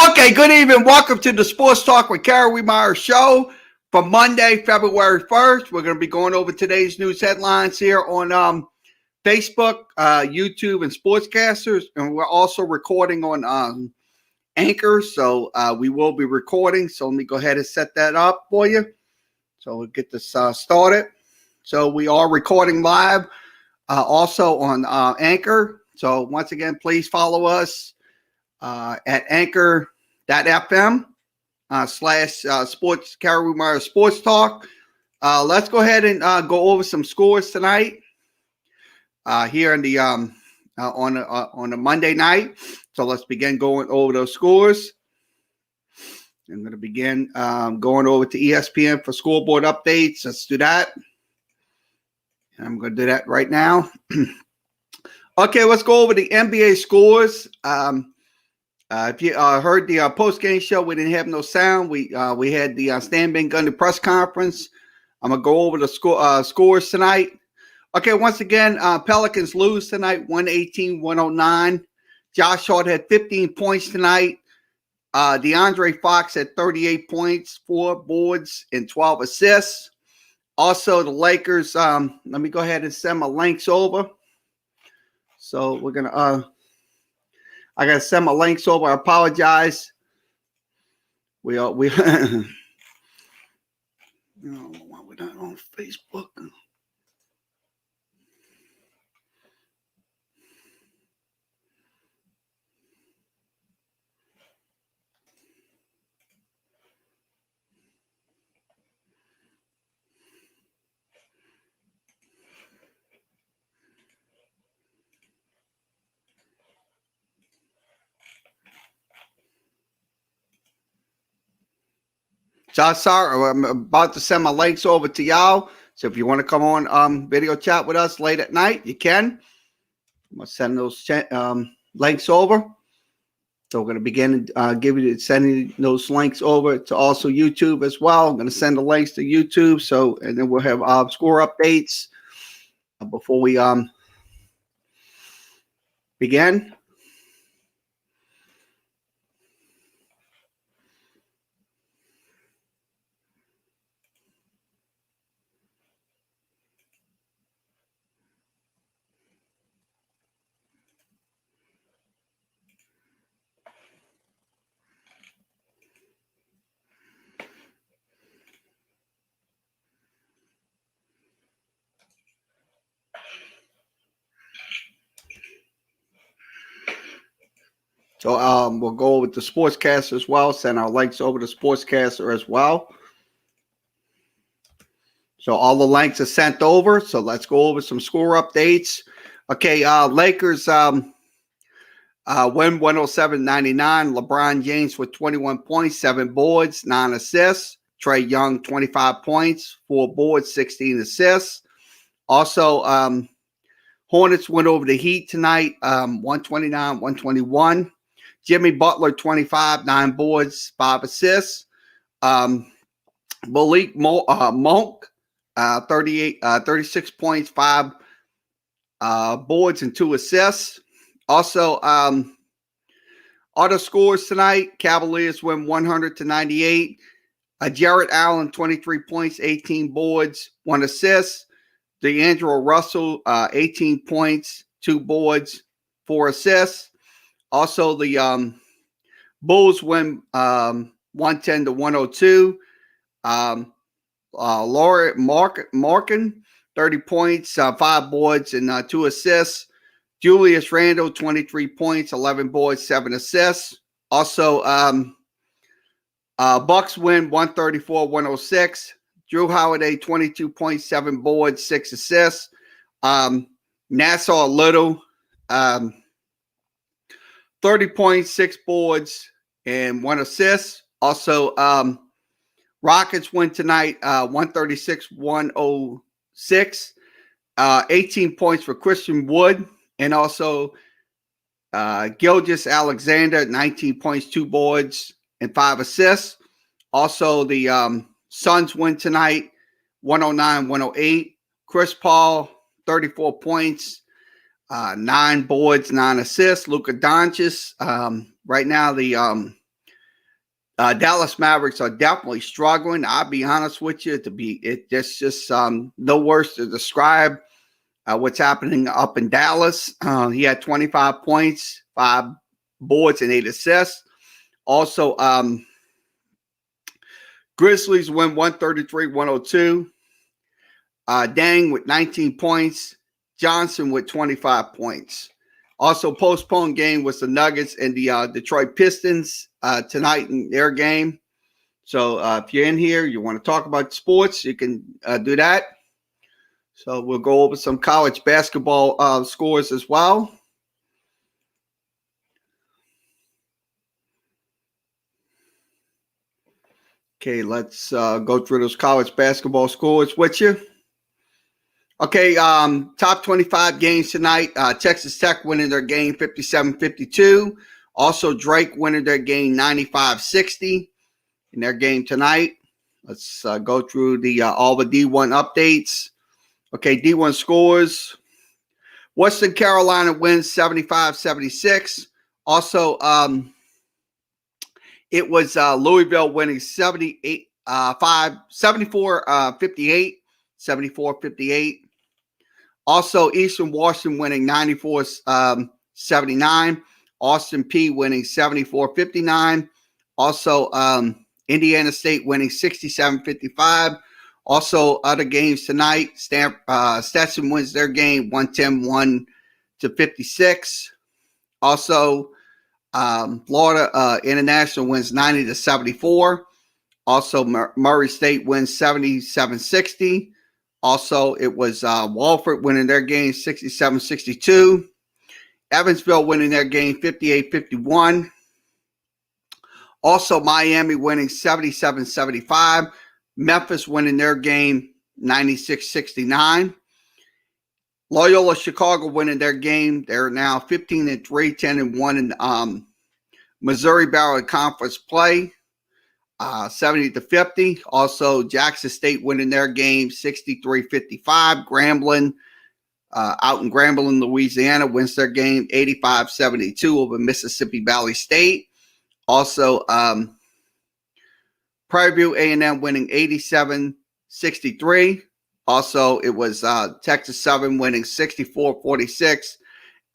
Okay, good evening. Welcome to the Sports Talk with Kerry Wehmeyer show for Monday, February 1st. We're going to be going over today's news headlines here on Facebook, YouTube, and Sportscasters. And we're also recording on Anchor, so we will be recording. So let me go ahead and set that up for you. So we'll get this started. So we are recording live also on Anchor. So once again, please follow us at anchor.fm / sports Kerry Wehmeyer Sports Talk. Let's go ahead and go over some scores tonight here in the on a Monday night. So let's begin going over those scores. I'm going to begin going over to ESPN for scoreboard updates. Let's do that. I'm going to do that right now. Okay, let's go over the NBA scores. If you heard the post-game show, we didn't have no sound. We had the Stan Van Gundy press conference. I'm going to go over the scores tonight. Okay, once again, Pelicans lose tonight, 118-109. Josh Hart had 15 points tonight. DeAndre Fox had 38 points, 4 boards, and 12 assists. Also, the Lakers, let me go ahead and send my links over. So we're going to I got to send my links over. I apologize. We why we're not on Facebook. So sorry, I'm about to send my links over to y'all. So if you want to come on video chat with us late at night, you can. I'm gonna send those links over. So we're gonna begin sending those links over to also YouTube as well. I'm gonna send the links to YouTube. So and then we'll have score updates before we begin. So we'll go over to Sportscaster as well. Send our links over to Sportscaster as well. So all the links are sent over. So let's go over some score updates. Okay, Lakers win 107-99. LeBron James with 21 points, 7 boards, 9 assists. Trae Young, 25 points, 4 boards, 16 assists. Also, Hornets went over the Heat tonight, 129-121. Jimmy Butler, 25, 9 boards, 5 assists. Malik Monk, 36 points, 5 boards, and 2 assists. Also, other scores tonight, Cavaliers win 100-98. Jarrett Allen, 23 points, 18 boards, 1 assist. D'Angelo Russell, 18 points, 2 boards, 4 assists. Also, the Bulls win 110-102. Laurie Markin, 30 points, 5 boards, and 2 assists. Julius Randle, 23 points, 11 boards, 7 assists. Also, Bucks win 134-106. Drew Holiday, 22 points, 7 boards, 6 assists. Nassau Little, 30 points, 6 boards, and 1 assist. Also, Rockets win tonight, 136-106. 18 points for Christian Wood. And also Gilgeous Alexander, 19 points, 2 boards, and 5 assists. Also, the Suns win tonight, 109-108. Chris Paul, 34 points, 9 boards, 9 assists. Luka Doncic, right now the Dallas Mavericks are definitely struggling. I'll be honest with you. It's just no words to describe what's happening up in Dallas. He had 25 points, 5 boards, and 8 assists. Also, Grizzlies win 133-102. Dang with 19 points. Johnson with 25 points. Also, postponed game was the Nuggets and the Detroit Pistons tonight in their game. So if you're in here, you want to talk about sports, you can do that. So we'll go over some college basketball scores as well. Okay, let's go through those college basketball scores with you. Okay, top 25 games tonight. Texas Tech winning their game 57-52. Also, Drake winning their game 95-60 in their game tonight. Let's go through the all the D1 updates. Okay, D1 scores. Western Carolina wins 75-76. Also, it was Louisville winning 74-58. 74-58. Also, Eastern Washington winning 94-79. Austin P winning 74-59. Also, Indiana State winning 67-55. Also, other games tonight. Stetson wins their game 110-1-56. Also, Florida International wins 90-74. Also, Murray State wins 77-60. Also, it was Walford winning their game 67-62. Evansville winning their game 58-51. Also, Miami winning 77-75. Memphis winning their game 96-69. Loyola Chicago winning their game. They're now 15-3, 10-1 in Missouri Valley Conference play. 70-50. Also, Jackson State winning their game 63-55. Grambling, out in Grambling, Louisiana, wins their game 85-72 over Mississippi Valley State. Also, Prairie View A&M winning 87-63. Also, it was Texas Southern winning 64-46.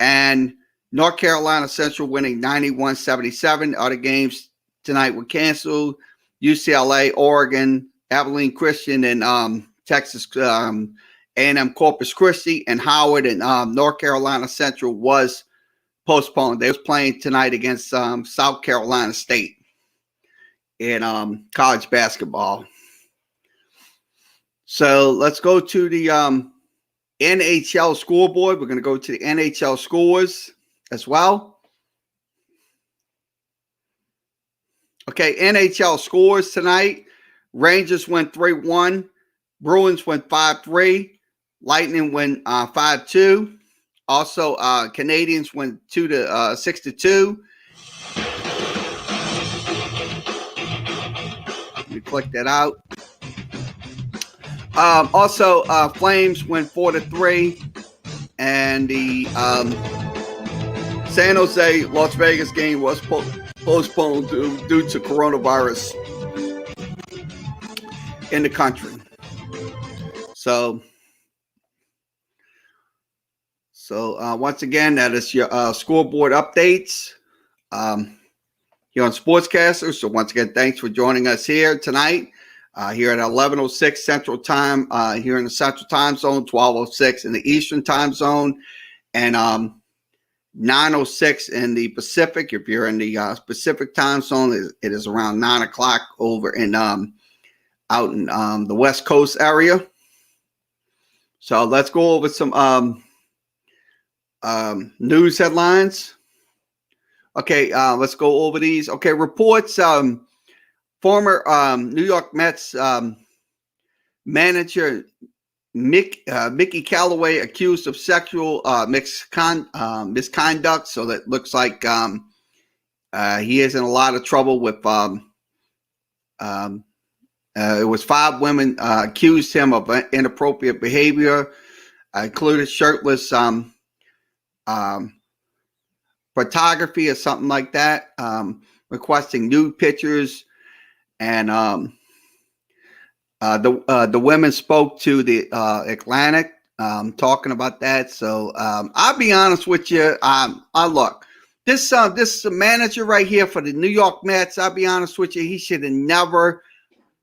And North Carolina Central winning 91-77. Other games tonight were canceled. UCLA, Oregon, Abilene Christian, and Texas A&M Corpus Christi, and Howard and North Carolina Central was postponed. They was playing tonight against South Carolina State in college basketball. So let's go to the NHL scoreboard. We're going to go to the NHL scores as well. Okay, NHL scores tonight. Rangers win 3-1. Bruins win 5-3. Lightning win 5-2. Also, Canadians win 6-2. Let me click that out. Also, Flames win 4-3. And the San Jose Las Vegas game was postponed due to coronavirus in the country. So once again, that is your scoreboard updates here on Sportscasters. So once again, thanks for joining us here tonight. Here at 11:06 Central Time, here in the Central Time Zone, 12:06 in the Eastern Time Zone, and 9:06 in the Pacific. If you're in the Pacific Time Zone, it is around 9 o'clock over in out in the West Coast area. So let's go over some news headlines. Okay, let's go over these. Okay, reports. Former New York Mets manager Mickey Callaway accused of sexual misconduct. So that looks like he is in a lot of trouble with. It was 5 women accused him of inappropriate behavior, included shirtless photography or something like that, requesting nude pictures, and the women spoke to the Atlantic, talking about that. So I'll be honest with you. I look, this manager right here for the New York Mets. I'll be honest with you. He should have never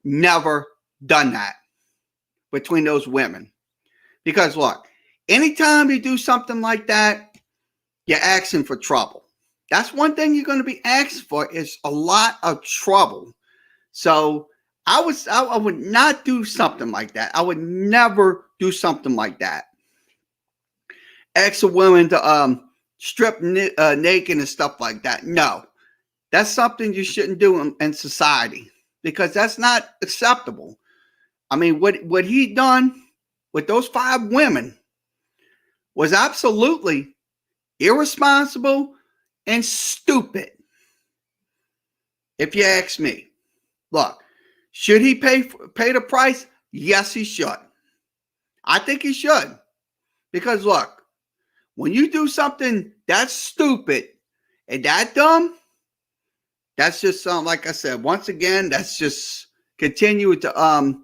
done that between those women. Because look, anytime you do something like that, you're asking for trouble. That's one thing you're going to be asked for is a lot of trouble. So I would not do something like that. I would never do something like that. Ask a woman to strip naked and stuff like that. No, that's something you shouldn't do in society because that's not acceptable. I mean, what he done with those 5 women was absolutely irresponsible and stupid, if you ask me. Look, should he pay the price? Yes, he should. I think he should. Because look, when you do something that's stupid and that dumb, that's just like I said, once again, that's just continue to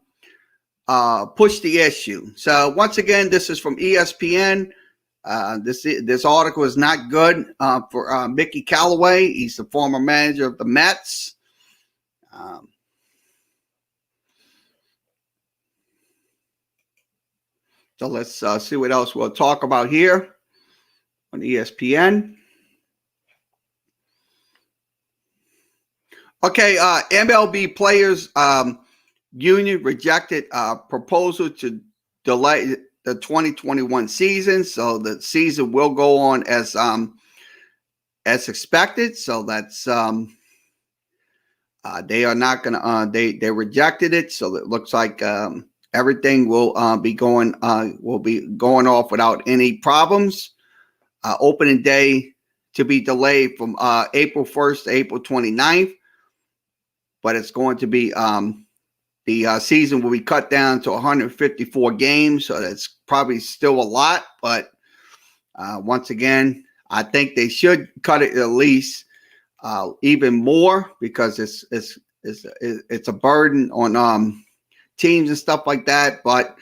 push the issue. So once again, this is from ESPN. This article is not good for Mickey Callaway. He's the former manager of the Mets. So let's see what else we'll talk about here on ESPN. Okay, MLB Players Union rejected proposal to delay the 2021 season, so the season will go on as expected. So that's they are not going to they rejected it. So it looks like everything will be going off without any problems. Opening day to be delayed from April 1st to April 29th, but it's going to be the season will be cut down to 154 games, so that's probably still a lot. But once again, I think they should cut it at least even more because it's a burden on teams and stuff like that. But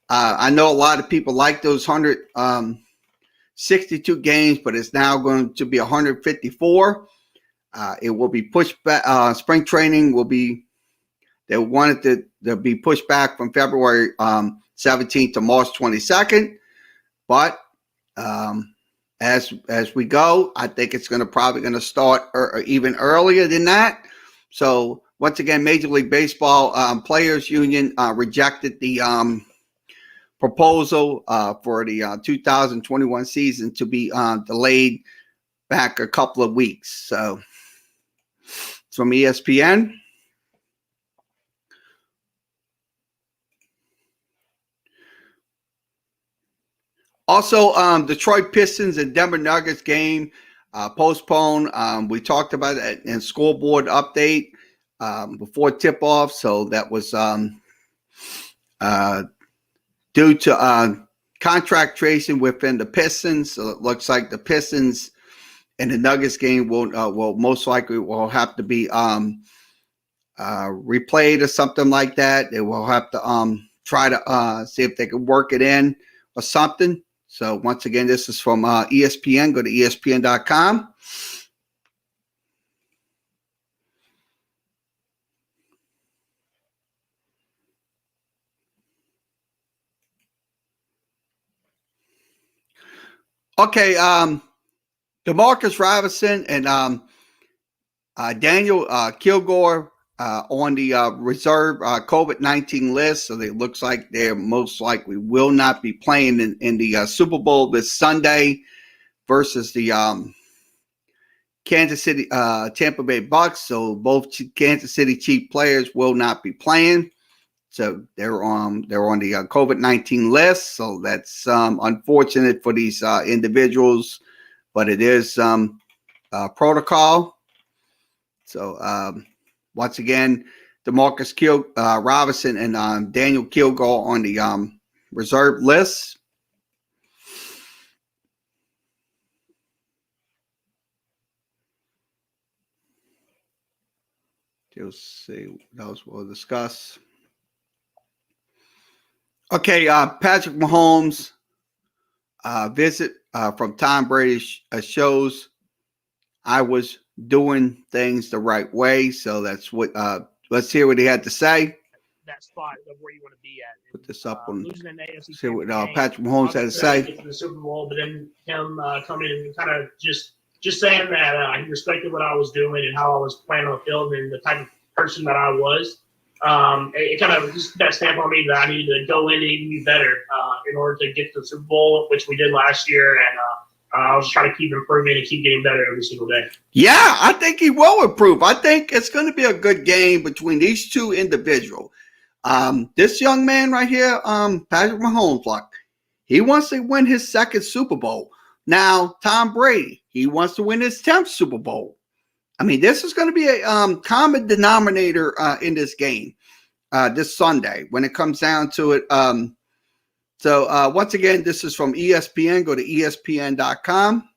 I know a lot of people like those 162 games, but it's now going to be 154. It will be pushed back. Spring training will be. They wanted to be pushed back from February 17th to March 22nd. But as we go, I think it's probably going to start even earlier than that. So once again, Major League Baseball Players Union rejected the proposal for the 2021 season to be delayed back a couple of weeks. So it's from ESPN. Also, Detroit Pistons and Denver Nuggets game postponed. We talked about it in scoreboard update before tip-off. So that was due to contract tracing within the Pistons. So it looks like the Pistons and the Nuggets game will most likely will have to be replayed or something like that. They will have to try to see if they can work it in or something. So once again, this is from ESPN. Go to ESPN.com. Okay, DeMarcus Robinson and Daniel Kilgore on the reserve COVID-19 list. So it looks like they most likely will not be playing in the Super Bowl this Sunday versus the Kansas City Tampa Bay Bucks. So both Kansas City Chiefs players will not be playing. So they're on the COVID-19 list. So that's unfortunate for these individuals, but it is protocol. So once again, DeMarcus Robinson and Daniel Kilgore on the reserve list. Let's see what else we'll discuss. Okay, Patrick Mahomes visit from Tom Brady shows I was doing things the right way. So that's what. Let's hear what he had to say. That spot of where you want to be at. And, put this up on. Losing an AFC See what game, Patrick Mahomes had to say. Get to the Super Bowl, but then him coming in and kind of just saying that he respected what I was doing and how I was playing on the field and the type of person that I was. It kind of just that stamp on me that I needed to go in and even be better in order to get to the Super Bowl, which we did last year. And I was trying to keep improving and keep getting better every single day. Yeah, I think he will improve. I think it's going to be a good game between these two individuals. This young man right here, Patrick Mahomes, he wants to win his second Super Bowl. Now, Tom Brady, he wants to win his 10th Super Bowl. I mean, this is going to be a common denominator in this game this Sunday when it comes down to it. So once again, this is from ESPN. Go to ESPN.com.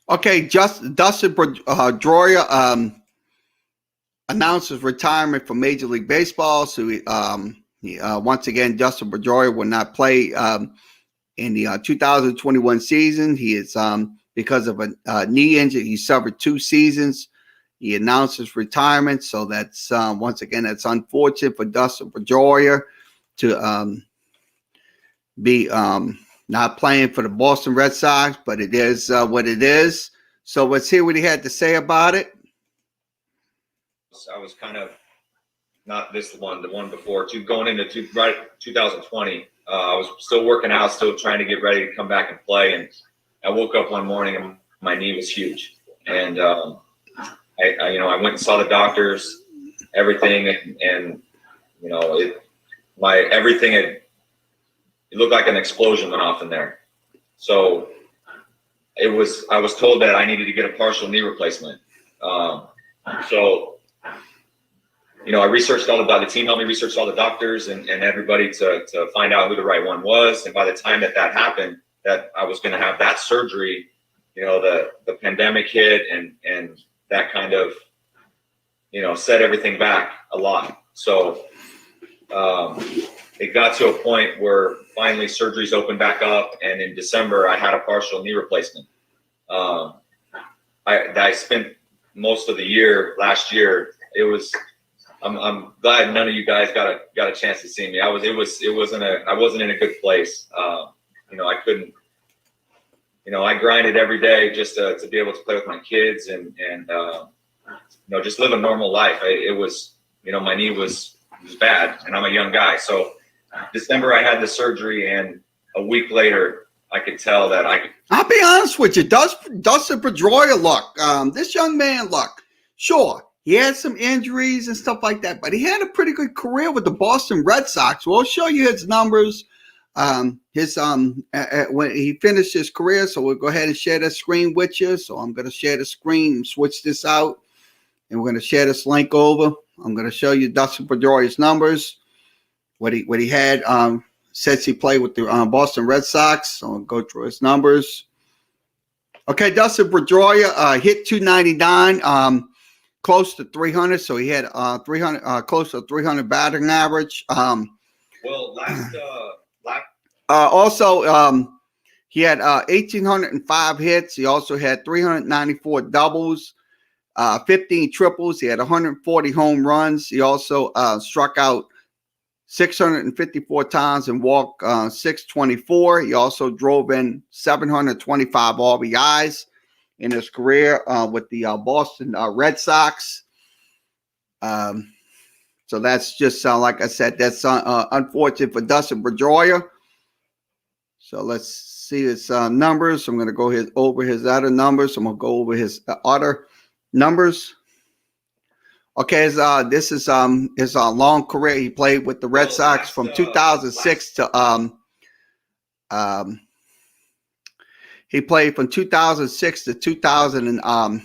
Okay, Dustin Pedroia announces retirement from Major League Baseball. So once again, Dustin Pedroia will not play in the 2021 season. He is because of a knee injury. He suffered 2 seasons. He announced his retirement. So that's once again, that's unfortunate for Dustin Pedroia to be not playing for the Boston Red Sox, but it is what it is. So let's hear what he had to say about it. I was kind of not this one, the one before, going into 2020. I was still working out, still trying to get ready to come back and play. And I woke up one morning and my knee was huge. And I went and saw the doctors, everything, and everything had. It looked like an explosion went off in there. So I was told that I needed to get a partial knee replacement. I researched the team helped me research all the doctors and everybody to find out who the right one was. And by the time that happened, that I was going to have that surgery, the pandemic hit and that kind of, set everything back a lot. So, it got to a point where finally surgeries opened back up, and in December I had a partial knee replacement. I spent most of the year last year. I'm glad none of you guys got a chance to see me. I wasn't in a good place. I couldn't. I grinded every day just to be able to play with my kids and just live a normal life. My knee was bad, and I'm a young guy, so. December, I had the surgery, and a week later, I could tell that I could. I'll be honest with you. Dustin Pedroia, this young man, sure, he had some injuries and stuff like that, but he had a pretty good career with the Boston Red Sox. We'll show you his numbers. When he finished his career, so we'll go ahead and share that screen with you. So I'm going to share the screen and switch this out, and we're going to share this link over. I'm going to show you Dustin Pedroia's numbers. What he had since he played with the Boston Red Sox. So I'll go through his numbers. Okay, Dustin Pedroia hit 299, close to 300. So he had 300, close to 300 batting average. Also, he had 1,805 hits. He also had 394 doubles, 15 triples. He had 140 home runs. He also struck out 654 times and walked 624. He also drove in 725 RBIs in his career with the Boston Red Sox. So that's just like I said, that's unfortunate for Dustin Pedroia. So let's see his numbers. I'm going to go over his other numbers. I'm going to go over his other numbers. Okay, this is his long career. He played with the Red Sox from 2006 to he played from 2006 to 2000 and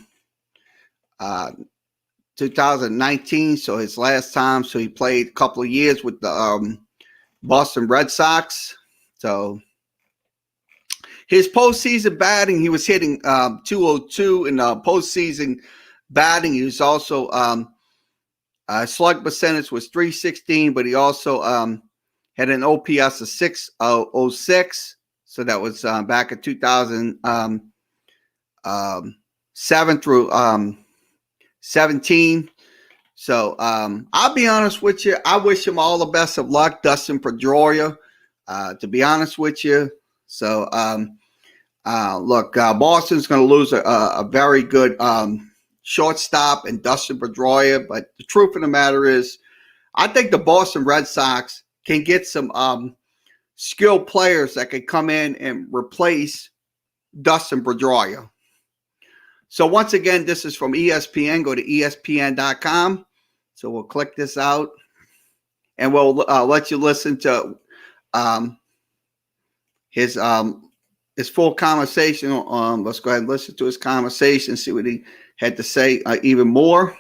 2019, so his last time. So he played a couple of years with the Boston Red Sox. So his postseason batting, he was hitting 202 in postseason batting. He was also slug percentage was 316, but he also had an OPS of 606. So that was back in 2007 through 17. So I'll be honest with you. I wish him all the best of luck, Dustin Pedroia, to be honest with you. So look, Boston's going to lose a very good shortstop in Dustin Pedroia. But the truth of the matter is, I think the Boston Red Sox can get some skilled players that can come in and replace Dustin Pedroia. So once again, this is from ESPN. Go to ESPN.com. So we'll click this out, and we'll let you listen to his full conversation. Let's go ahead and listen to his conversation, see what he had to say even more.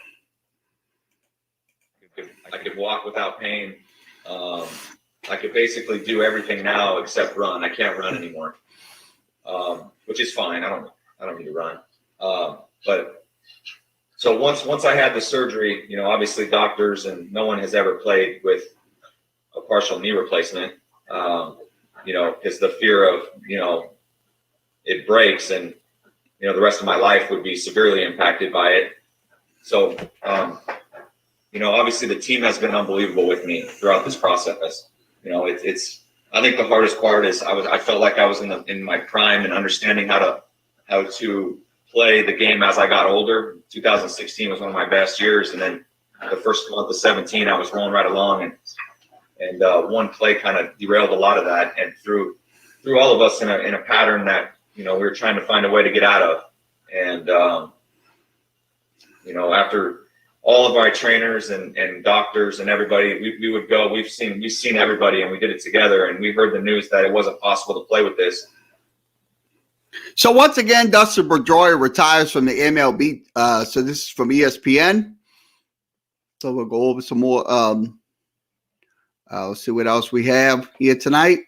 I could walk without pain. I could basically do everything now except run. I can't run anymore, which is fine. I don't need to run. But so once I had the surgery, obviously doctors and no one has ever played with a partial knee replacement, because the fear of, it breaks and, the rest of my life would be severely impacted by it. So, obviously the team has been unbelievable with me throughout this process. I think the hardest part is I felt like I was in my prime and understanding how to play the game as I got older. 2016 was one of my best years, and then the first month of 17, I was rolling right along, and one play kind of derailed a lot of that, and threw all of us in a pattern that we were trying to find a way to get out of. And after all of our trainers and doctors and everybody, we would go. We've seen everybody, and we did it together. And we heard the news that it wasn't possible to play with this. So once again, Dustin Pedroia retires from the MLB. So this is from ESPN. So we'll go over some more. Let's see what else we have here tonight.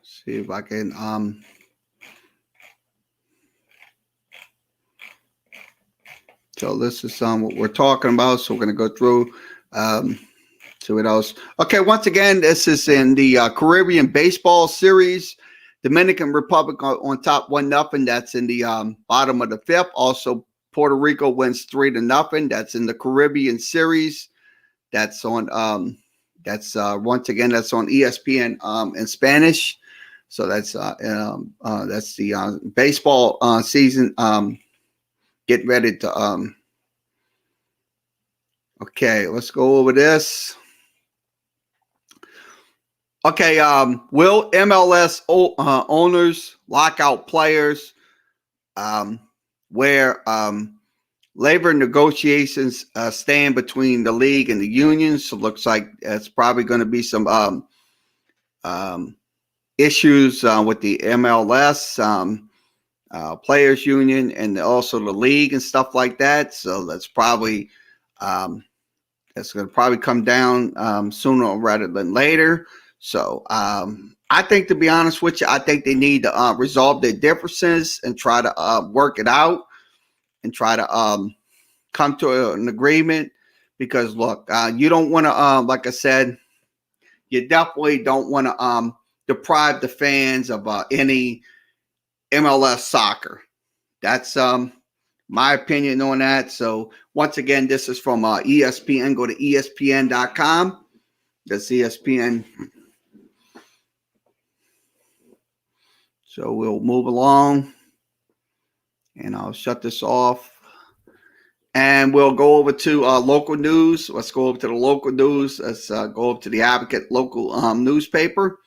See if I can. So this is what we're talking about. So we're going to go through. See what else. Okay, once again, this is in the Caribbean Baseball Series. Dominican Republic on top 1-0. That's in the bottom of the fifth. Also, Puerto Rico wins 3-0. That's in the Caribbean Series. That's on. Once again, that's on ESPN in Spanish. So that's the baseball season. Get ready to. Okay, let's go over this. Okay, will MLS owners lock out players where labor negotiations stand between the league and the unions? So it looks like it's probably going to be some issues with the MLS players union and also the league and stuff like that. So that's probably that's going to probably come down sooner rather than later. So I think, to be honest with you, I think they need to resolve their differences and try to work it out and try to come to an agreement. Because look, you don't want to, like I said, you definitely don't want to deprive the fans of any MLS soccer. That's my opinion on that. So once again, this is from ESPN. Go to ESPN.com. That's ESPN. So we'll move along, and I'll shut this off. And we'll go over to local news. Let's go over to the local news. Let's go over to the Advocate local newspaper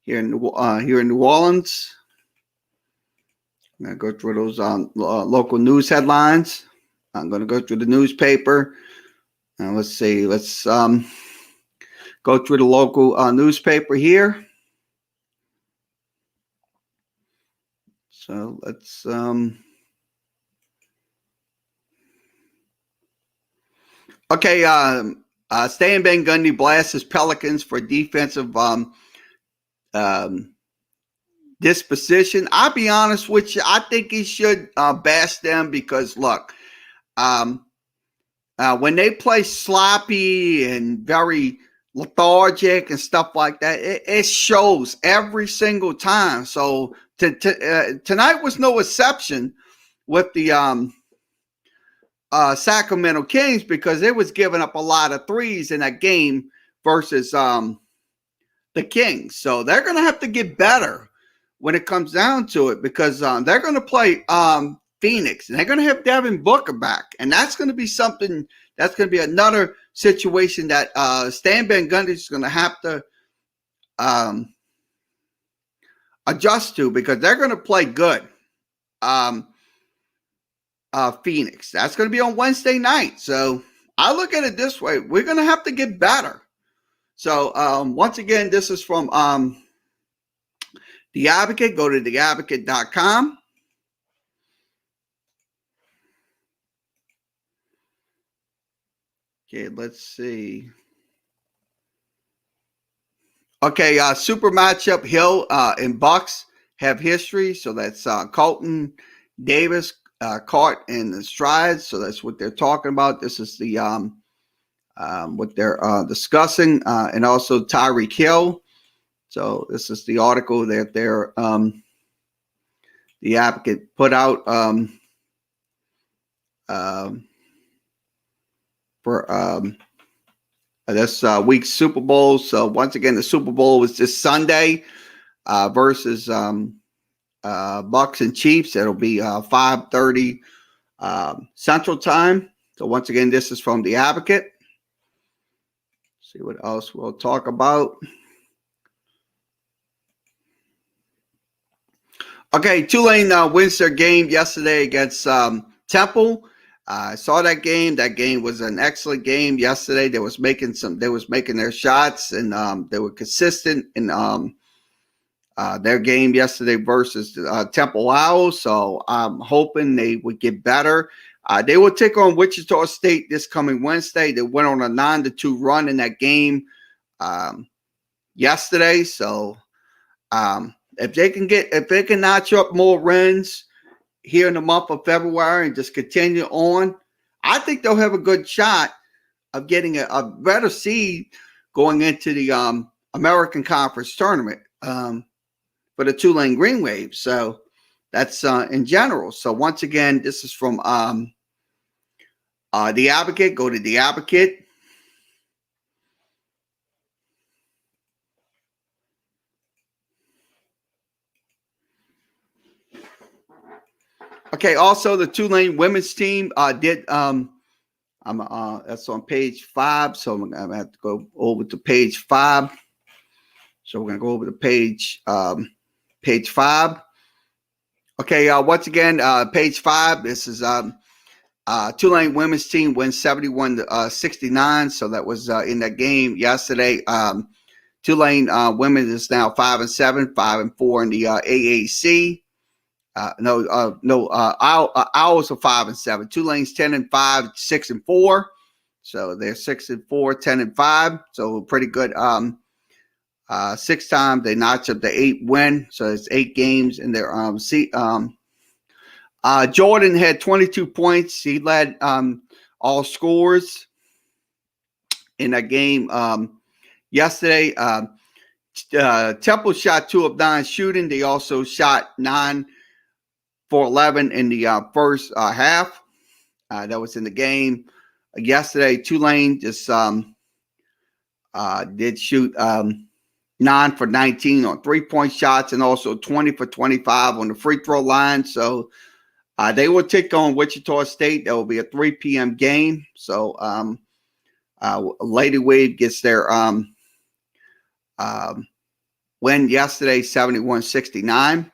here in New Orleans. I'm going to go through those local news headlines. I'm going to go through the newspaper. And let's see. Let's go through the local newspaper here. So let's Okay, Stan Van Gundy blasts his Pelicans for defensive disposition. I'll be honest with you. I think he should bash them because, look, when they play sloppy and very lethargic and stuff like that, it shows every single time. So tonight was no exception with the Sacramento Kings because it was giving up a lot of threes in that game versus the Kings. So they're going to have to get better when it comes down to it because they're going to play Phoenix and they're going to have Devin Booker back. And that's going to be something, that's going to be another situation that Stan Van Gundy is going to have to adjust to because they're going to play good. Phoenix. That's going to be on Wednesday night. So I look at it this way. We're going to have to get better. So once again, this is from The Advocate. Go to theadvocate.com. Okay, let's see. Okay, super matchup. Hill and Bucks have history. So that's Colton Davis caught in the strides. So that's what they're talking about. This is the what they're discussing. And also Tyreek Hill. So this is the article that they're The Advocate put out for this week's Super Bowl. So once again, the Super Bowl was this Sunday versus Bucks and Chiefs. It'll be 5:30 Central Time. So once again, this is from The Advocate. See what else we'll talk about. Okay, Tulane wins their game yesterday against Temple. I saw that game. That game was an excellent game yesterday. They was making their shots and they were consistent in their game yesterday versus Temple Owls. So I'm hoping they would get better. They will take on Wichita State this coming Wednesday. They went on a 9-2 run in that game yesterday. So if they can notch up more wins here in the month of February and just continue on, I think they'll have a good shot of getting a better seed going into the American Conference tournament for the Tulane Green Waves. So that's in general. So once again, this is from The Advocate. Go to The Advocate. Okay, also the Tulane women's team did that's on page 5, so I'm gonna have to go over to page 5. So we're gonna go over to page 5. Okay, once again, page 5. This is Tulane women's team wins 71-69. So that was in that game yesterday. Tulane women is now 5-7, 5-4 in the AAC. Owls are 5-7. Tulane's 10-5, 6-4. So they're 6-4, 10-5. So pretty good. 6 times they notched up to 8 win. So it's 8 games in their Jordan had 22 points. He led all scores in that game yesterday. Temple shot 2 of 9 shooting. They also shot 9 for 11 in the first half. That was in the game yesterday. Tulane just did shoot 9 for 19 on 3-point shots and also 20 for 25 on the free throw line. So they will take on Wichita State. That will be a 3 p.m. game. So Lady Wave gets their win yesterday, 71-69.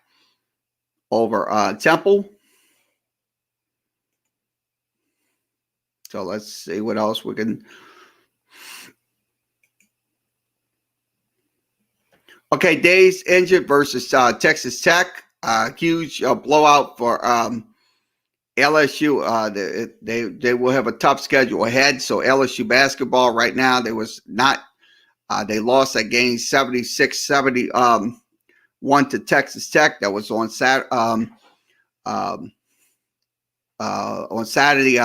Over Temple. So let's see what else we can. Okay, Days injured versus Texas Tech. Huge blowout for LSU, they will have a tough schedule ahead. So LSU basketball right now, they lost that game 76-71 to Texas Tech. That was on Saturday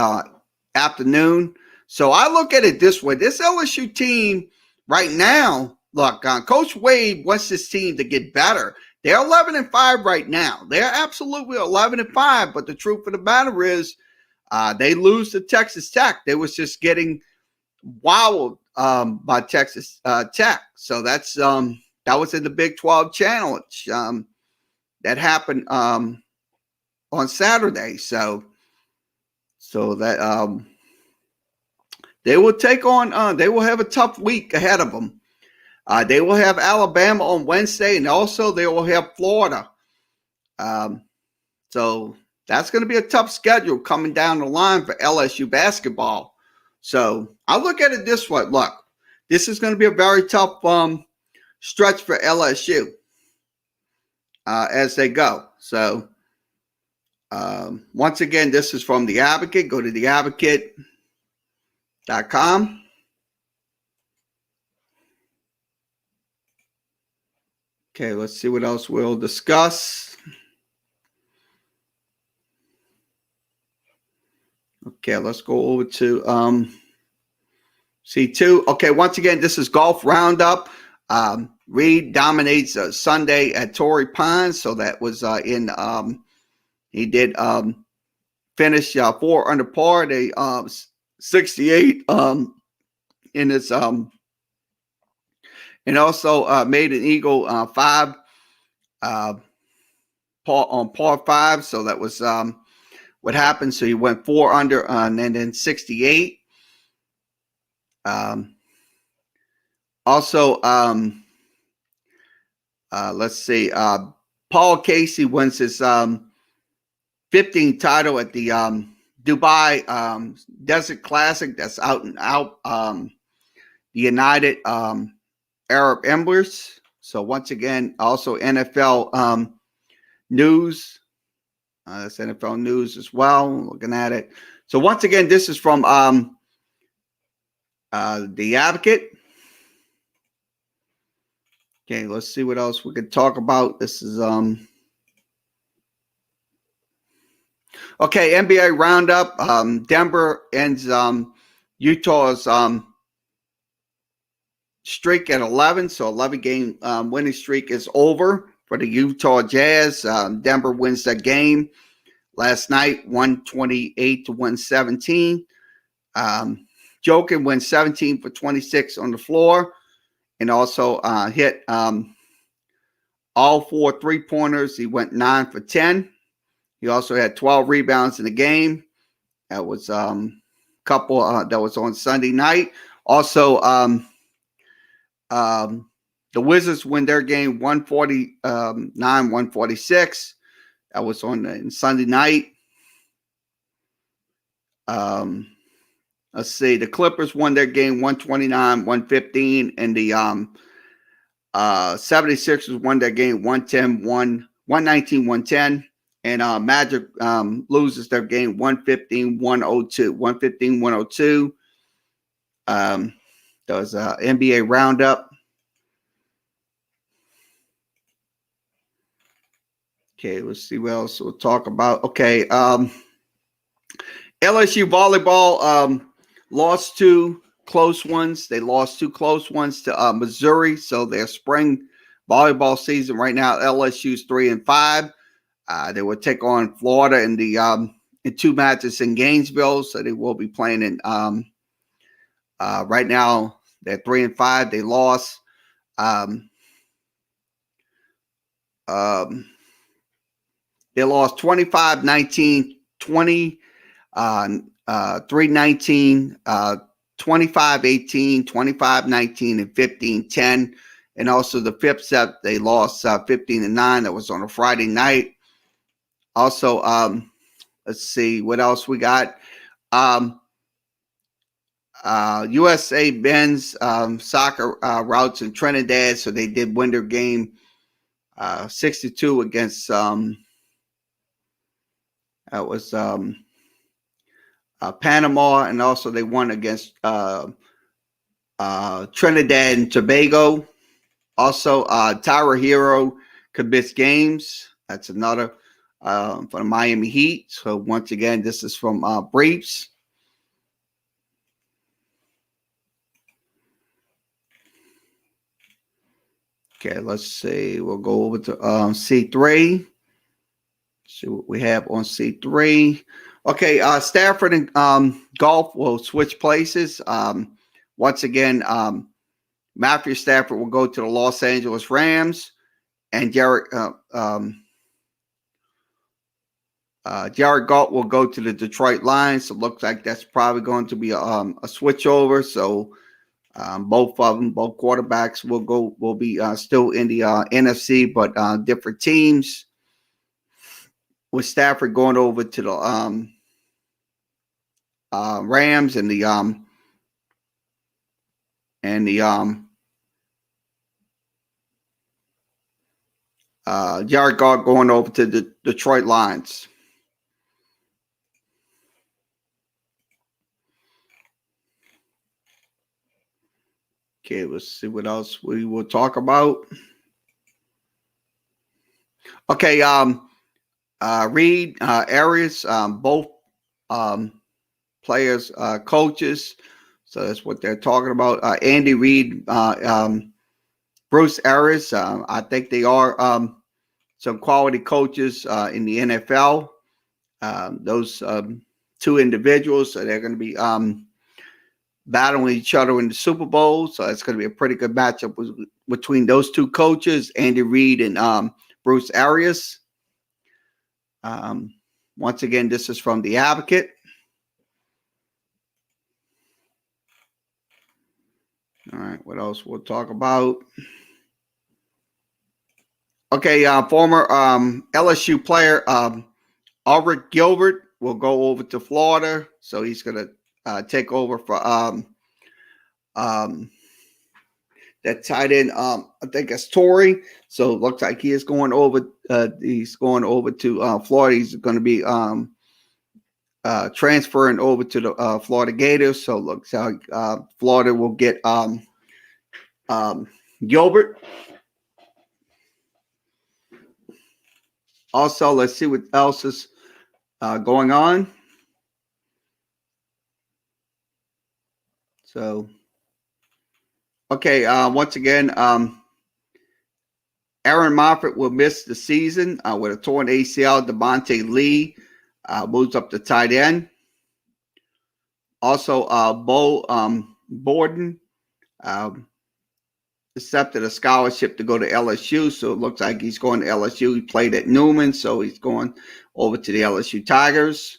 afternoon. So I look at it this way: this LSU team right now, look, Coach Wade wants this team to get better. They're 11-5 right now. They're absolutely 11-5. But the truth of the matter is, they lose to Texas Tech. They was just getting wowed by Texas Tech. So that's that was in the Big 12 Challenge that happened on Saturday. So that they will take on. They will have a tough week ahead of them. They will have Alabama on Wednesday, and also they will have Florida. So that's going to be a tough schedule coming down the line for LSU basketball. So I look at it this way. Look, this is going to be a very tough stretch for LSU as they go. So once again, this is from The Advocate. Go to theadvocate.com. Okay, let's see what else we'll discuss. Okay, let's go over to C2. Okay, once again, this is Golf Roundup. Reed dominates Sunday at Torrey Pines, so that was he did finish 4 under par. They 68 in his and also made an eagle 5 on par 5. So that was what happened. So he went 4 under and then 68. Also, let's see. Paul Casey wins his 15th title at the Dubai Desert Classic. That's out the United Arab Emirates. So once again, also NFL news. That's NFL news as well. Looking at it. So once again, this is from The Advocate. Okay, let's see what else we could talk about. This is okay, NBA Roundup. Denver ends Utah's streak at 11. So 11-game winning streak is over for the Utah Jazz. Denver wins that game last night, 128 to 117. Jokic went 17 for 26 on the floor and also hit all 4 3-pointers. He went 9 for 10. He also had 12 rebounds in the game. That was couple that was on Sunday night. Also, the Wizards win their game 149-146. That was on Sunday night. Let's see. The Clippers won their game 129-115, and the 76ers won their game 119-110. And Magic loses their game 115-102. 115-102. That was NBA Roundup. Okay, let's see what else we'll talk about. Okay, LSU volleyball lost 2 close ones. They lost 2 close ones to Missouri. So their spring volleyball season right now, LSU's 3-5. They will take on Florida in the in 2 matches in Gainesville. So they will be playing in right now. They're 3-5. They lost. They lost 25-19, 20, 3-19, 25-18, 25-19, and 15-10. And also the 5th set, they lost 15-9. That was on a Friday night. Also, let's see what else we got. USA men's soccer routes in Trinidad, so they did win their game 62 against that was Panama, and also they won against Trinidad and Tobago. Also, Tyra Hero commits games. That's another for the Miami Heat. So once again, this is from Briefs. Okay, let's see. We'll go over to C3. See what we have on C3. Okay, Stafford and Golf will switch places. Once again, Matthew Stafford will go to the Los Angeles Rams, and Jared Goff will go to the Detroit Lions. So it looks like that's probably going to be a switchover. So both of them, both quarterbacks will be still in the NFC, but different teams. With Stafford going over to the Rams and the Jared Goff going over to the Detroit Lions. Okay, let's see what else we will talk about. Okay, Reed, Arias, both players, coaches. So that's what they're talking about. Andy Reid, Bruce Arias. I think they are some quality coaches in the NFL. Those two individuals, so they're going to be battling each other in the Super Bowl. So it's going to be a pretty good matchup between those two coaches, Andy Reid and Bruce Arias. Once again, this is from The Advocate. All right, what else we'll talk about? Okay, former LSU player Albert Gilbert will go over to Florida, so he's going to take over for that tight end. I think it's Torrey. So it looks like he is going over. He's going over to Florida. He's going to be transferring over to the Florida Gators. So it looks like Florida will get Gilbert. Also, let's see what else is going on. So, okay, once again, Aaron Moffett will miss the season with a torn ACL. Devontae Lee moves up to tight end. Also, Bo Borden accepted a scholarship to go to LSU, so it looks like he's going to LSU. He played at Newman, so he's going over to the LSU Tigers.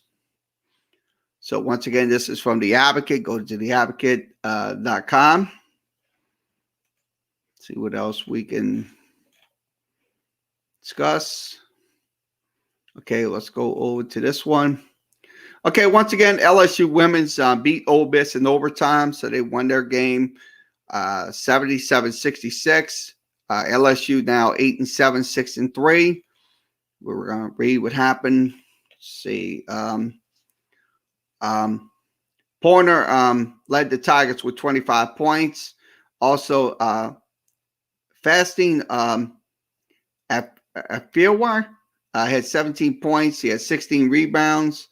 So once again, this is from The Advocate. Go to theadvocate.com. See what else we can discuss. Okay, let's go over to this one. Okay, once again, LSU women's beat Ole Miss in overtime, so they won their game 77-66. LSU now 8-7, 6-3. We're going to read what happened. Let's see. Pointer led the Tigers with 25 points. Also, Fasting at Fieldwire had 17 points. He had 16 rebounds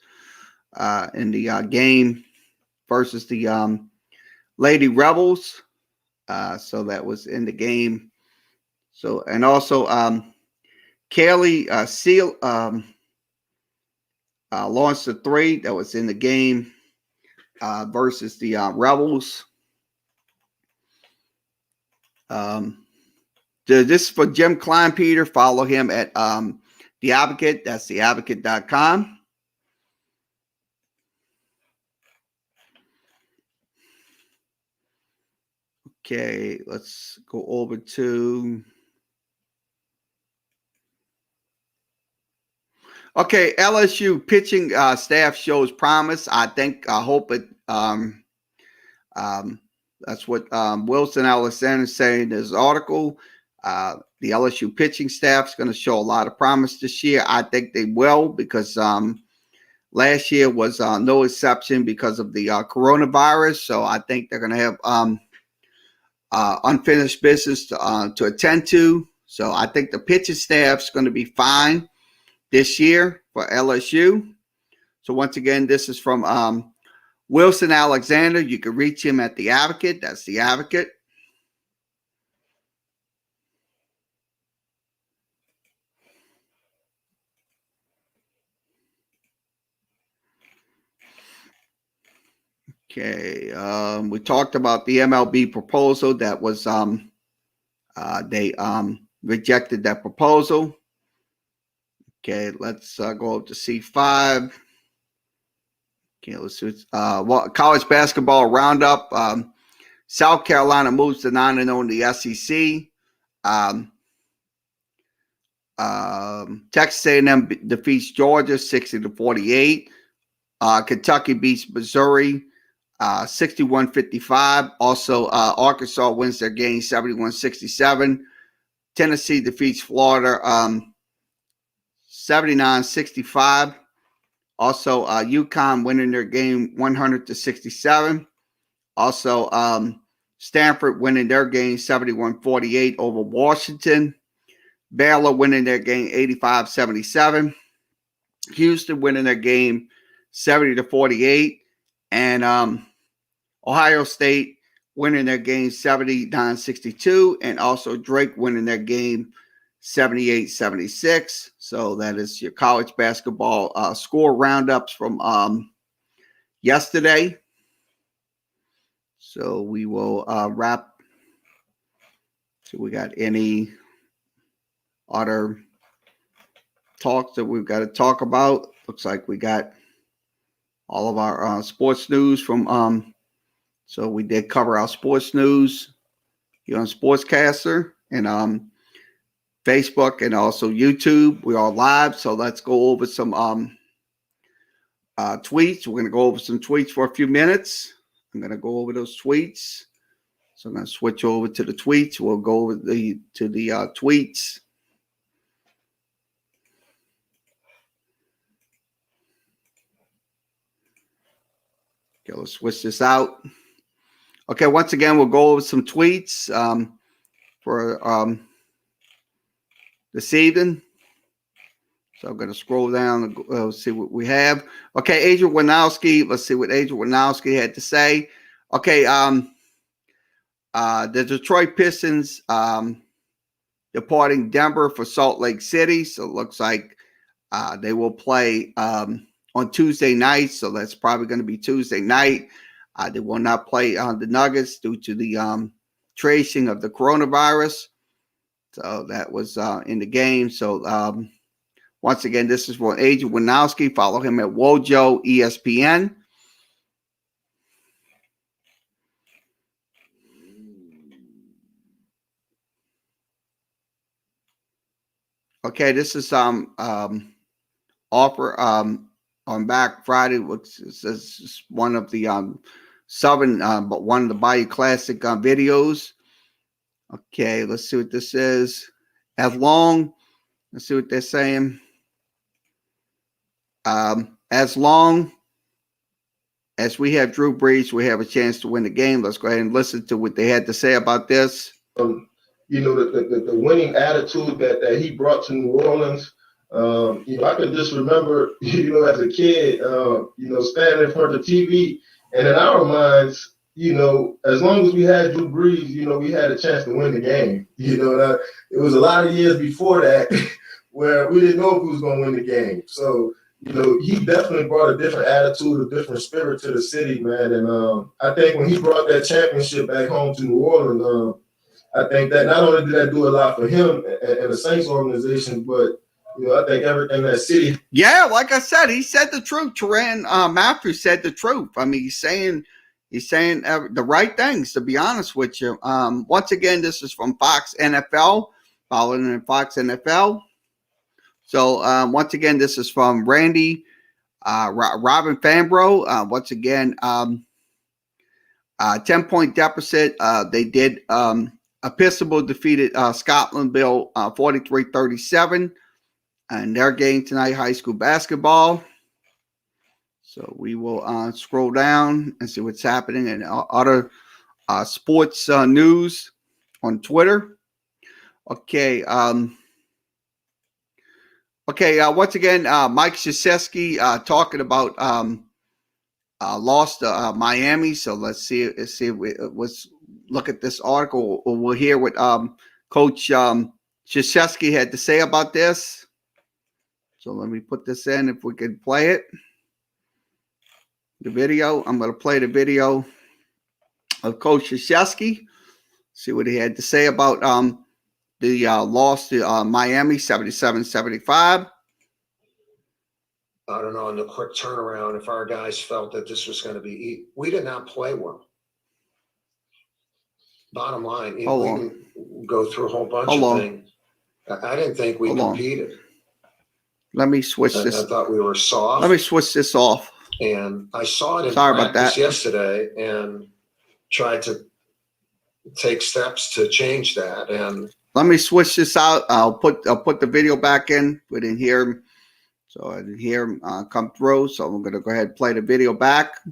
in the game versus the Lady Rebels. So that was in the game. So, and also Kaylee Seal launched a 3 that was in the game versus the Rebels. This is for Jim Kleinpeter. Follow him at The Advocate. That's theadvocate.com. Okay, let's go over to. Okay, LSU pitching staff shows promise. I hope it. That's what Wilson Alexander is saying in his article. The LSU pitching staff is going to show a lot of promise this year. I think they will because Last year was no exception because of the coronavirus. So I think they're going to have unfinished business to attend to. So I think the pitching staff's going to be fine this year for LSU. So once again, this is from Wilson Alexander. You can reach him at The Advocate. That's The Advocate. Okay, we talked about the MLB proposal that was they rejected that proposal. Okay, let's go up to C5. Okay, let's see. College basketball roundup. South Carolina moves to 9-0 in the SEC. Texas A&M defeats Georgia 60-48. Kentucky beats Missouri 61-55. Also, Arkansas wins their game 71-67. Tennessee defeats Florida 79-65. Also, UConn winning their game 100-67. Also, Stanford winning their game 71-48 over Washington. Baylor winning their game 85-77. Houston winning their game 70-48. And Ohio State winning their game 79-62. And also Drake winning their game 78-76. So that is your college basketball score roundups from yesterday. So we will wrap. So we got any other talks that we've got to talk about? Looks like we got all of our sports news from so we did cover our sports news here on Sportscaster and Facebook and also YouTube. We're all live, so let's go over some tweets. We're going to go over some tweets for a few minutes. I'm going to go over those tweets. So I'm going to switch over to the tweets. We'll go over to the tweets. Okay, let's switch this out. Okay, once again, we'll go over some tweets for this evening. So I'm going to scroll down and see what we have. Okay, Adrian Winowski. Let's see what Adrian Winowski had to say. Okay, the Detroit Pistons departing Denver for Salt Lake City. So it looks like they will play on Tuesday night. So that's probably going to be Tuesday night. They will not play the Nuggets due to the tracing of the coronavirus. So that was in the game. So once again, this is for Adrian Winowski. Follow him at Wojo ESPN. Okay, this is offer on Black Friday, which is one of the Southern, but one of the Bayou Classic videos. Okay, let's see what this is. Let's see what they're saying. As long as we have Drew Brees, we have a chance to win the game. Let's go ahead and listen to what they had to say about this. You know, the winning attitude that he brought to New Orleans. You know, I can just remember, you know, as a kid, you know, standing in front of the TV, and in our minds, you know, as long as we had Drew Brees, you know, we had a chance to win the game. You know, it was a lot of years before that where we didn't know if we was going to win the game. So, you know, he definitely brought a different attitude, a different spirit to the city, man. And I think when he brought that championship back home to New Orleans, I think that not only did that do a lot for him and the Saints organization, but you know, I think everything that city. Yeah, like I said, he said the truth. Teran Matthews said the truth. I mean, he's saying the right things. To be honest with you, once again, this is from Fox NFL, following in Fox NFL. So once again, this is from Randy Robin Fambro. Once again, 10-point deficit. They did. Episcopal defeated Scotlandville 43-37 in their game tonight, high school basketball. So we will scroll down and see what's happening in other sports news on Twitter. Okay. Once again, Mike Krzyzewski talking about lost to Miami. So let's see. Let's look at this article. We'll hear what Coach Krzyzewski had to say about this. So let me put this in if we can play it. The video. I'm going to play the video of Coach Krzyzewski. See what he had to say about the loss to Miami, 77-75. I don't know, in the quick turnaround, if our guys felt that this was going to be, we did not play well. Bottom line, we can go through a whole bunch of things. I didn't think we competed. Let me switch this. I thought we were soft. Let me switch this off. And I saw it in practice yesterday and tried to take steps to change that. And let me switch this out. I'll put the video back in. We didn't hear him. So I didn't hear him come through. So I'm going to go ahead and play the video back.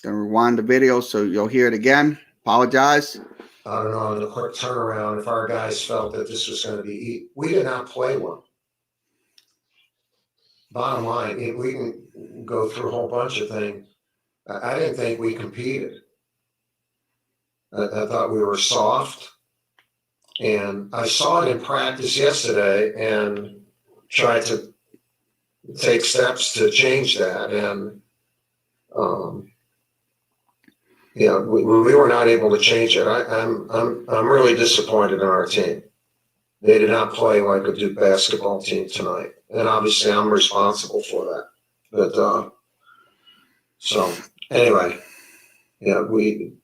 Going to rewind the video so you'll hear it again. Apologize. I don't know, in the quick turnaround, if our guys felt that this was going to be, we did not play well. Bottom line, we can go through a whole bunch of things. I didn't think we competed. I thought we were soft. And I saw it in practice yesterday and tried to take steps to change that. And, we were not able to change it. I'm really disappointed in our team. They did not play like a Duke basketball team tonight. And obviously I'm responsible for that. But, so anyway, the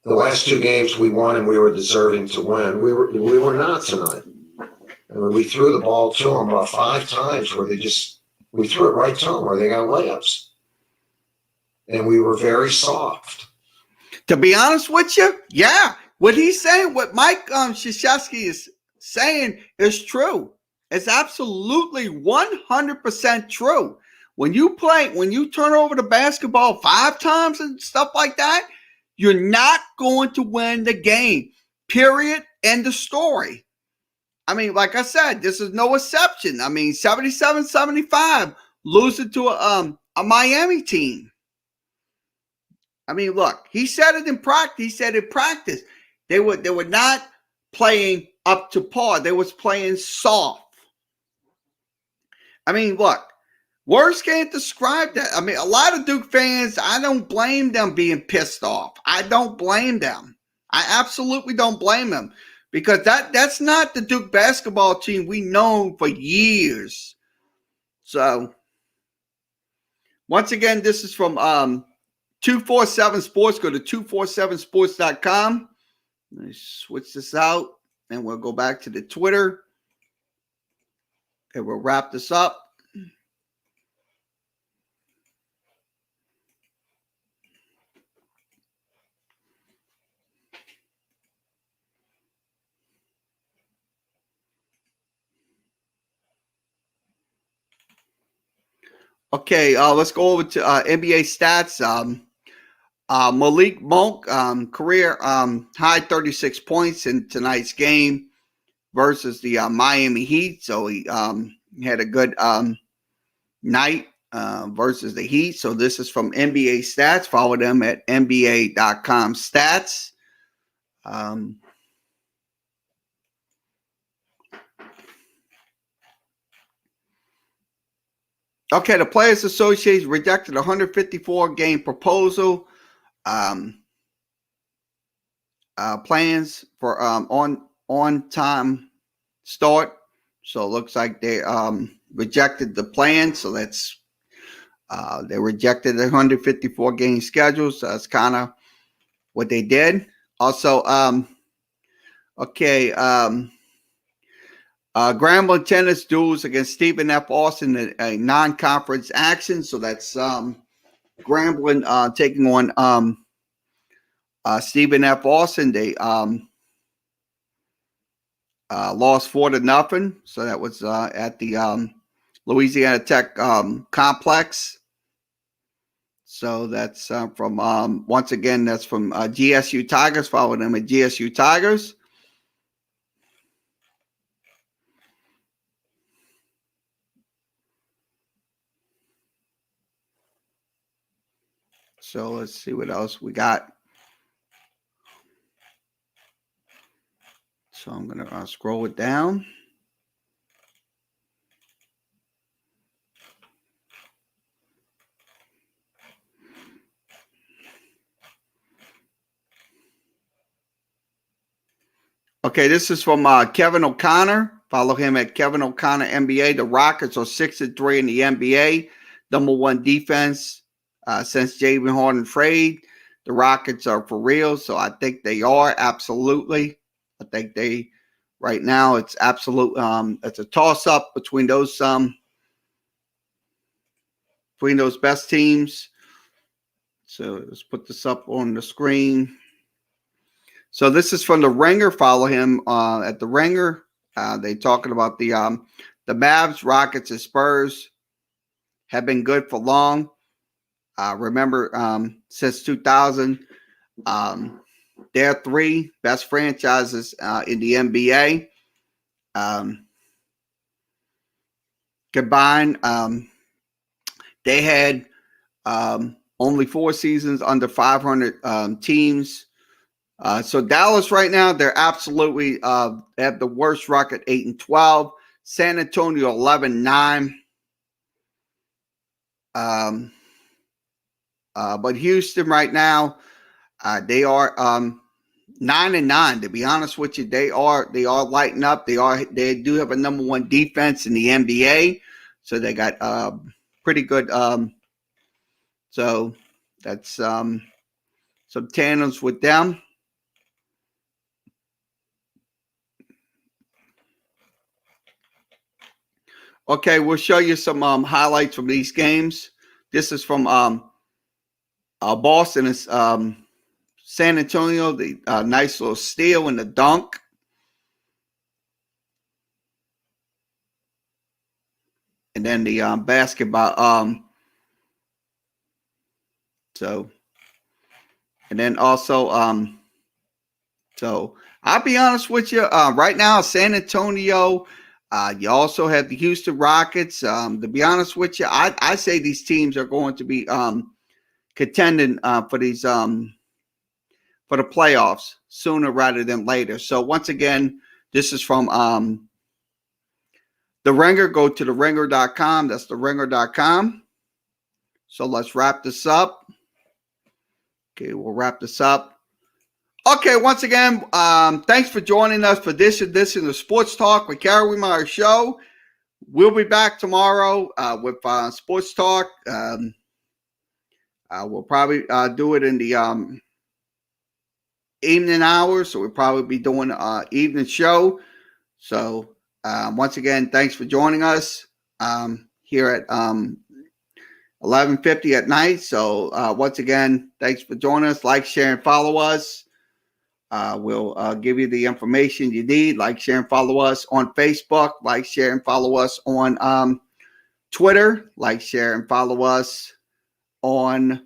last two games we won and we were deserving to win. We were not tonight. I mean, we threw the ball to them about 5 times where we threw it right to them where they got layups. And we were very soft. To be honest with you, yeah. What he's saying, what Mike Krzyzewski is saying is true. It's absolutely 100% true. When you turn over the basketball 5 times and stuff like that, you're not going to win the game. Period. End of story. I mean, like I said, this is no exception. I mean, 77-75, losing to a Miami team. I mean, look, he said it in practice. He said in practice, they were not playing up to par. They was playing soft. I mean, look, words can't describe that. I mean, a lot of Duke fans, I don't blame them being pissed off. I don't blame them. I absolutely don't blame them because that's not the Duke basketball team we known for years. So, once again, this is from 247 Sports. Go to 247sports.com. Let me switch this out, and we'll go back to the Twitter. And we'll wrap this up. Okay, let's go over to NBA stats. Malik Monk, career high 36 points in tonight's game versus the Miami Heat. So he had a good night versus the Heat. So this is from NBA stats. Follow them at NBA.com stats. Okay, the Players Association rejected a 154-game proposal. Plans for on-time start. So it looks like they rejected the plan. So that's they rejected the 154-game schedule. So that's kind of what they did. Also, Grambling tennis duels against Stephen F. Austin in a non-conference action. So that's Grambling taking on Stephen F. Austin. They lost 4-0. So that was at the Louisiana Tech complex. So that's from once again, that's from GSU Tigers. Follow them at GSU Tigers. So let's see what else we got. So I'm going to scroll it down. Okay, this is from Kevin O'Connor. Follow him at Kevin O'Connor NBA. The Rockets are 6-3 in the NBA. Number one defense since Jaden Harden trade. The Rockets are for real, so I think they are absolutely. I think they right now it's absolute. It's a toss up between those best teams. So let's put this up on the screen. So this is from the Ringer. Follow him at the Ringer. They talking about the Mavs, Rockets, and Spurs have been good for long. Remember, since 2000, they're three best franchises in the NBA. Combined, they had only 4 seasons under 500 teams. So Dallas right now, they're absolutely they have the worst record, 8-12. San Antonio 11-9. But Houston right now, they are 9-9. To be honest with you, they are lighting up. They do have a number one defense in the NBA, so they got pretty good. So that's some tandems with them. Okay, we'll show you some highlights from these games. This is from Boston and San Antonio. The nice little steal and the dunk. And then the basketball. So, and then also, so I'll be honest with you. Right now, San Antonio. You also have the Houston Rockets. To be honest with you, I say these teams are going to be contending for these for the playoffs sooner rather than later. So once again, this is from the Ringer. Go to theringer.com. That's theringer.com. So let's wrap this up. Okay, we'll wrap this up. Okay, once again, thanks for joining us for this edition of Sports Talk with Kerry Wehmeyer Show. We'll be back tomorrow with Sports Talk. We'll probably do it in the evening hours, so we'll probably be doing an evening show. So once again, thanks for joining us here at 11:50 at night. So once again, thanks for joining us. Like, share, and follow us. We'll give you the information you need. Like, share, and follow us on Facebook. Like, share, and follow us on Twitter. Like, share, and follow us on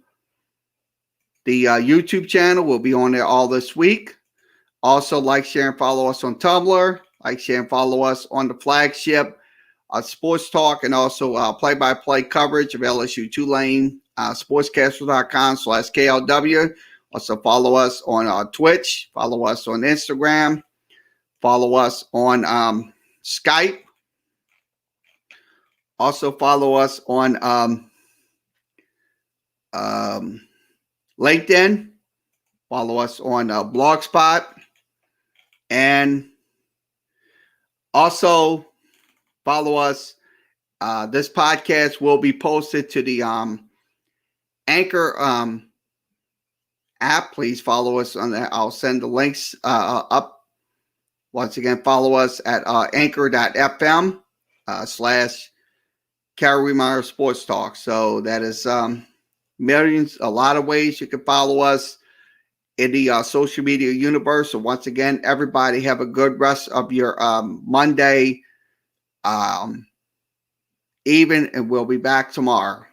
the YouTube channel. We'll be on there all this week. Also, like, share, and follow us on Tumblr. Like, share, and follow us on the flagship Sports Talk, and also play-by-play coverage of LSU Tulane, sportscaster.com/KLW. Also follow us on Twitch. Follow us on Instagram. Follow us on Skype. Also follow us on LinkedIn. Follow us on Blogspot. And also follow us. This podcast will be posted to the Anchor app. Please follow us on that. I'll send the links up. Once again, follow us at anchor.fm /Kerry Wehmeyer Sports Talk. So that is millions, a lot of ways you can follow us in the social media universe. So once again, everybody have a good rest of your Monday even, and we'll be back tomorrow.